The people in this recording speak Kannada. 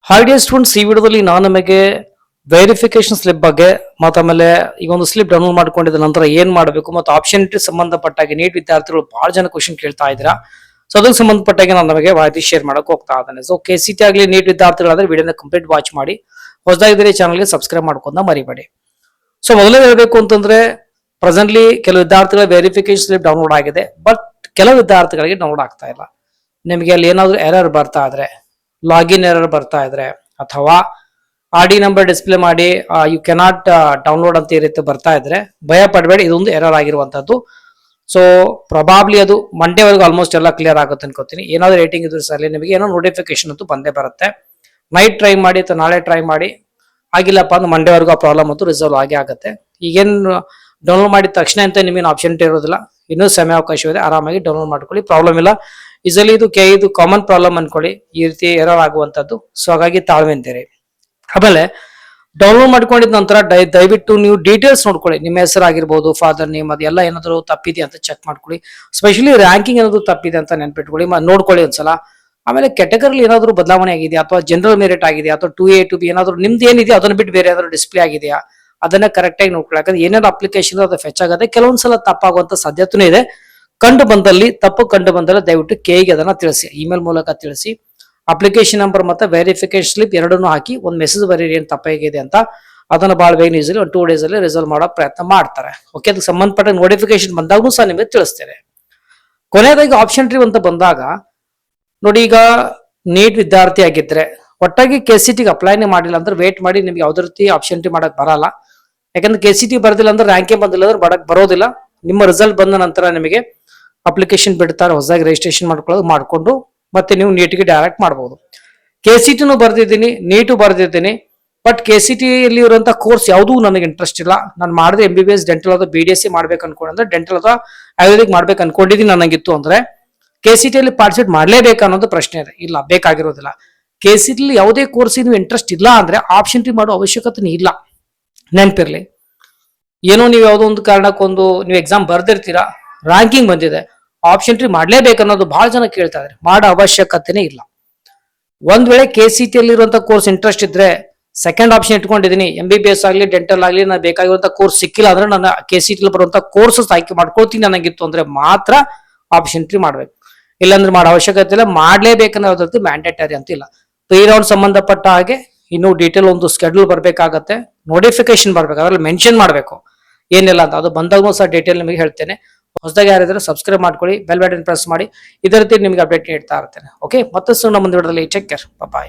ಹಾಯ್ ಡಿಯರ್ ಸ್ಟೂಡೆಂಟ್ಸ್, ಈ ವಿಡಿಯೋದಲ್ಲಿ ನಾನು ನಿಮಗೆ ವೆರಿಫಿಕೇಶನ್ ಸ್ಲಿಪ್ ಬಗ್ಗೆ ಮತ್ತು ಆಮೇಲೆ ಈಗ ಒಂದು ಸ್ಲಿಪ್ ಡೌನ್ಲೋಡ್ ಮಾಡ್ಕೊಂಡಿದ್ದ ನಂತರ ಏನ್ ಮಾಡಬೇಕು ಮತ್ತು ಆಪ್ಷನಿಟಿ ಸಂಬಂಧಪಟ್ಟಾಗಿ ನೀಟ್ ವಿದ್ಯಾರ್ಥಿಗಳು ಬಹಳ ಜನ ಕ್ವಶನ್ ಕೇಳ್ತಾ ಇದ್ದೀರಾ. ಸೊ ಅದಕ್ಕೆ ಸಂಬಂಧಪಟ್ಟಾಗಿ ನಾನು ನಮಗೆ ಮಾಹಿತಿ ಶೇರ್ ಮಾಡಕ್ಕೆ ಹೋಗ್ತಾ ಇದ್ದೇನೆ. ಸೊ KCT ಆಗಲಿ ನೀಟ್ ವಿದ್ಯಾರ್ಥಿಗಳಾದ್ರೆ ವಿಡಿಯೋನ ಕಂಪ್ಲೀಟ್ ವಾಚ್ ಮಾಡಿ, ಹೊಸದಾಗಿದ್ದರೆ ಚಾನಲ್ಗೆ ಸಬ್ಸ್ಕ್ರೈಬ್ ಮಾಡ್ಕೊಂಡ ಮರಿಬೇಡಿ. ಸೊ ಮೊದಲೇ ಹೇಳಬೇಕು ಅಂತಂದ್ರೆ ಪ್ರೆಸೆಂಟ್ಲಿ ಕೆಲವು ವಿದ್ಯಾರ್ಥಿಗಳ ವೆರಿಫಿಕೇಶನ್ ಸ್ಲಿಪ್ ಡೌನ್ಲೋಡ್ ಆಗಿದೆ, ಬಟ್ ಕೆಲವು ವಿದ್ಯಾರ್ಥಿಗಳಿಗೆ ಡೌನ್ಲೋಡ್ ಆಗ್ತಾ ಇಲ್ಲ. ನಿಮಗೆ ಅಲ್ಲಿ ಏನಾದ್ರು ಎರರ್ ಬರ್ತಾ ಇದ್ರೆ, ಲಾಗಿನ್ ಎರರ್ ಬರ್ತಾ ಇದ್ರೆ ಅಥವಾ RD ನಂಬರ್ ಡಿಸ್ಪ್ಲೇ ಮಾಡಿ ಯು ಕೆನಾಟ್ ಡೌನ್ಲೋಡ್ ಅಂತ ಈ ರೀತಿ ಬರ್ತಾ ಇದ್ರೆ ಭಯ ಪಡಬೇಡಿ, ಇದೊಂದು ಎರರ್ ಆಗಿರುವಂತದ್ದು. ಸೊ ಪ್ರೊಬಾಬ್ಲಿ ಅದು ಮಂಡೇವರೆಗೂ ಆಲ್ಮೋಸ್ಟ್ ಎಲ್ಲ ಕ್ಲಿಯರ್ ಆಗುತ್ತೆ ಅನ್ಕೋತೀನಿ. ಏನಾದ್ರು ರೇಟಿಂಗ್ ಇದ್ರೆ ಸರಿ ನಿಮಗೆ ಏನೋ ನೋಟಿಫಿಕೇಶನ್ ಅಂತೂ ಬಂದೇ ಬರುತ್ತೆ. ನೈಟ್ ಟ್ರೈ ಮಾಡಿ ಅಥವಾ ನಾಳೆ ಟ್ರೈ ಮಾಡಿ, ಆಗಿಲ್ಲಪ್ಪ ಅಂದ್ರೆ ಮಂಡೇವರೆಗೂ ಆ ಪ್ರಾಬ್ಲಮ್ ಅಂತೂ ರಿಸಾಲ್ವ್ ಆಗೇ ಆಗುತ್ತೆ. ಈಗೇನು ಡೌನ್ಲೋಡ್ ಮಾಡಿದ ತಕ್ಷಣ ಅಂತ ನಿಮಗೆ ಆಪ್ಷನ್ ಇರೋದಿಲ್ಲ, ಇನ್ನೂ ಸಮಯಾವಕಾಶವಿದೆ, ಆರಾಮಾಗಿ ಡೌನ್ಲೋಡ್ ಮಾಡ್ಕೊಳ್ಳಿ, ಪ್ರಾಬ್ಲಮ್ ಇಲ್ಲ. ಯೂಸಲಿ ಇದು ಕಾಮನ್ ಪ್ರಾಬ್ಲಮ್ ಅನ್ಕೊಳ್ಳಿ, ಈ ರೀತಿ ಎರರ್ ಆಗುವಂತದ್ದು. ಸೊ ಹಾಗಾಗಿ ತಾಳ್ಮೆ ಅಂತೀರಿ. ಆಮೇಲೆ ಡೌನ್ಲೋಡ್ ಮಾಡ್ಕೊಂಡಿದ ನಂತರ ದಯವಿಟ್ಟು ನೀವು ಡೀಟೇಲ್ಸ್ ನೋಡ್ಕೊಳ್ಳಿ. ನಿಮ್ಮ ಹೆಸರಾಗಿರ್ಬೋದು, ಫಾದರ್ ನೇಮ್, ಅದೆಲ್ಲ ಏನಾದ್ರು ತಪ್ಪಿದೆ ಅಂತ ಚೆಕ್ ಮಾಡ್ಕೊಳ್ಳಿ. ಸ್ಪೆಷಲಿ ರ್ಯಾಂಕಿಂಗ್ ಏನಾದ್ರು ತಪ್ಪಿದೆ ಅಂತ ನೆನ್ಪಿಟ್ಕೊಳ್ಳಿ, ನೋಡ್ಕೊಳ್ಳಿ ಒಂದ್ಸಲ. ಆಮೇಲೆ ಕೆಟಗರಿ ಏನಾದ್ರು ಬದಲಾವಣೆ ಆಗಿದೆಯಾ ಅಥವಾ ಜನರಲ್ ಮೆರಿಟ್ ಆಗಿದೆಯಾ ಅಥವಾ 2A 2B ಏನಾದ್ರು ನಿಮ್ದು ಏನಿದೆಯಾ ಅದನ್ನ ಬಿಟ್ಟು ಬೇರೆ ಏನಾದ್ರು ಡಿಸ್ಪ್ಲೇ ಆಗಿದೆಯಾ ಅದನ್ನ ಕರೆಕ್ಟ್ ಆಗಿ ನೋಡ್ಕೊಳ್ಳಿ. ಯಾಕಂದ್ರೆ ಏನಾದ್ರು ಅಪ್ಲಿಕೇಶನ್ ಅದು ಫೆಚ್ ಆಗುತ್ತೆ, ಕೆಲವೊಂದ್ಸಲ ತಪ್ಪಾಗುವಂತ ಸಾಧ್ಯತೆನೂ ಇದೆ. ತಪ್ಪು ಕಂಡು ಬಂದಲ್ಲಿ ದಯವಿಟ್ಟು ಕೆಗೆ ಅದನ್ನ ತಿಳಿಸಿ, ಇಮೇಲ್ ಮೂಲಕ ತಿಳಿಸಿ. ಅಪ್ಲಿಕೇಶನ್ ನಂಬರ್ ಮತ್ತೆ ವೆರಿಫಿಕೇಶನ್ ಸ್ಲಿಪ್ ಎರಡನ್ನೂ ಹಾಕಿ ಒಂದು ಮೆಸೇಜ್ ಬರೀರಿ ಏನ್ ತಪ್ಪಾಗಿದೆ ಅಂತ. ಅದನ್ನ ಬಹಳ ಬೇಗ ಈಸಿಲಿ ಒಂದು 2 days ಅಲ್ಲಿ ರಿಸಲ್ವ್ ಮಾಡೋ ಪ್ರಯತ್ನ ಮಾಡ್ತಾರೆ. ಓಕೆ, ಅದಕ್ಕೆ ಸಂಬಂಧಪಟ್ಟ ನೋಟಿಫಿಕೇಶನ್ ಬಂದಾಗೂ ಸಹ ನಿಮಗೆ ತಿಳಿಸ್ತೇನೆ. ಕೊನೆಯದಾಗಿ ಆಪ್ಷನ್ ಟ್ರೀ ಅಂತ ಬಂದಾಗ ನೋಡಿ, ಈಗ ನೀಟ್ ವಿದ್ಯಾರ್ಥಿ ಆಗಿದ್ರೆ ಒಟ್ಟಾಗಿ KCT ಅಪ್ಲೈನೇ ಮಾಡಿಲ್ಲ ಅಂದ್ರೆ ವೇಟ್ ಮಾಡಿ, ನಿಮ್ಗೆ ಯಾವ್ದೇ ರೀತಿ ಆಪ್ಷನ್ ಟ್ರೀ ಮಾಡಕ್ ಬರಲ್ಲ. ಯಾಕಂದ್ರೆ KCT ಬರ್ದಿಲ್ಲ ಅಂದ್ರೆ ರ್ಯಾಂಕೇ ಬಂದಿಲ್ಲ ಅಂದ್ರೆ ಮಾಡಕ್ ಬರೋದಿಲ್ಲ. ನಿಮ್ಮ ರಿಸಲ್ಟ್ ಬಂದ ನಂತರ ನಿಮಗೆ ಅಪ್ಲಿಕೇಶನ್ ಬಿಡ್ತಾರೆ, ಹೊಸದಾಗಿ ರಿಜಿಸ್ಟ್ರೇಷನ್ ಮಾಡ್ಕೊಂಡು ಮತ್ತೆ ನೀವು ನೀಟ್ಗೆ ಡೈರೆಕ್ಟ್ ಮಾಡಬಹುದು. KCTನೂ ಬರ್ದಿದ್ದೀನಿ, ನೀಟು ಬರ್ದಿದ್ದೀನಿ, ಬಟ್ KCT ಅಲ್ಲಿ ಇರುವಂತ ಕೋರ್ಸ್ ಯಾವುದೂ ನನಗೆ ಇಂಟ್ರೆಸ್ಟ್ ಇಲ್ಲ. ನಾನು ಮಾಡಿದ್ರೆ MBBS ಡೆಂಟಲ್ ಅಥವಾ BDSC ಮಾಡ್ಬೇಕು ಅನ್ಕೊಂಡ್ರೆ ಡೆಂಟಲ್ ಅಥವಾ ಆಯುರ್ವೇದಿಕ್ ಮಾಡ್ಬೇಕು ಅನ್ಕೊಂಡಿದ್ದೀನಿ ನನಗಿತ್ತು ಅಂದ್ರೆ KCT ಅಲ್ಲಿ ಪಾರ್ಟಿಸಿಪೇಟ್ ಮಾಡ್ಲೇಬೇಕು ಅನ್ನೋದು ಪ್ರಶ್ನೆ ಇದೆ. ಇಲ್ಲ, ಬೇಕಾಗಿರೋದಿಲ್ಲ. KCT ಅಲ್ಲಿ ಯಾವುದೇ ಕೋರ್ಸ್ ನೀವು ಇಂಟ್ರೆಸ್ಟ್ ಇಲ್ಲ ಅಂದ್ರೆ ಆಪ್ಷನ್ ಟ್ರೀ ಮಾಡೋ ಅವಶ್ಯಕತೆ ಇಲ್ಲ. ನೆನಪಿರ್ಲಿ, ಏನೋ ನೀವು ಯಾವುದೋ ಒಂದು ಕಾರಣಕ್ಕೊಂದು ನೀವು ಎಕ್ಸಾಮ್ ಬರ್ದಿರ್ತೀರಾ, ರ್ಯಾಂಕಿಂಗ್ ಬಂದಿದೆ, ಆಪ್ಷನ್ ಟ್ರೀ ಮಾಡ್ಲೇಬೇಕು ಅನ್ನೋದು ಬಹಳ ಜನ ಕೇಳ್ತಾ ಇದ್ದಾರೆ. ಮಾಡೋ ಅವಶ್ಯಕತೆನೇ ಇಲ್ಲ. ಒಂದ್ ವೇಳೆ KCT ಅಲ್ಲಿರುವಂತ ಕೋರ್ಸ್ ಇಂಟ್ರೆಸ್ಟ್ ಇದ್ರೆ ಸೆಕೆಂಡ್ ಆಪ್ಷನ್ ಇಟ್ಕೊಂಡಿದ್ದೀನಿ, MBBS ಆಗ್ಲಿ ಡೆಂಟಲ್ ಆಗ್ಲಿ ನಾನು ಬೇಕಾಗಿರುವಂತ ಕೋರ್ಸ್ ಸಿಕ್ಕಿಲ್ಲ ಅಂದ್ರೆ ನಾನು KCT ಅಲ್ಲಿ ಬರುವಂತ ಕೋರ್ಸಸ್ ಆಯ್ಕೆ ಮಾಡ್ಕೊಳ್ತೀನಿ ನನಗಿತ್ತು ಅಂದ್ರೆ ಮಾತ್ರ ಆಪ್ಷನ್ ಟ್ರೀ ಮಾಡ್ಬೇಕು. ಇಲ್ಲಾಂದ್ರೆ ಮಾಡೋ ಅವಶ್ಯಕತೆ ಇಲ್ಲ. ಮಾಡ್ಲೇಬೇಕನ್ನೋದ್ರದ್ದು ಮ್ಯಾಂಡೇಟರಿ ಅಂತ ಇಲ್ಲ. ಪ್ರೀ ರೌಂಡ್ ಸಂಬಂಧಪಟ್ಟ ಹಾಗೆ ಇನ್ನು ಡೀಟೇಲ್ ಒಂದು ಸ್ಕೆಡ್ಯೂಲ್ ಬರ್ಬೇಕಾಗತ್ತೆ, ನೋಟಿಫಿಕೇಶನ್ ಬರ್ಬೇಕು, ಅದ್ರಲ್ಲಿ ಮೆನ್ಷನ್ ಮಾಡ್ಬೇಕು ಏನಿಲ್ಲ ಅಂತ. ಅದು ಬಂದಾಗೂ ಸಹ ಡೀಟೇಲ್ ನಿಮಗೆ ಹೇಳ್ತೇನೆ. ಹೊಸದಾಗಿ ಯಾರಿದ್ರೆ ಸಬ್ಸ್ಕ್ರೈಬ್ ಮಾಡ್ಕೊಳ್ಳಿ, ಬೆಲ್ ಬಟನ್ ಪ್ರೆಸ್ ಮಾಡಿ, ಇದೇ ರೀತಿ ನಿಮಗೆ ಅಪ್ಡೇಟ್ ನೀಡ್ತಾ ಇರ್ತೇನೆ. ಓಕೆ, ಮತ್ತಷ್ಟು ನಮ್ಮ ಮುಂದೆ ವಿಡಿಯೋದಲ್ಲಿ ಟೇಕ್ ಕೇರ್, ಬಾಯ್.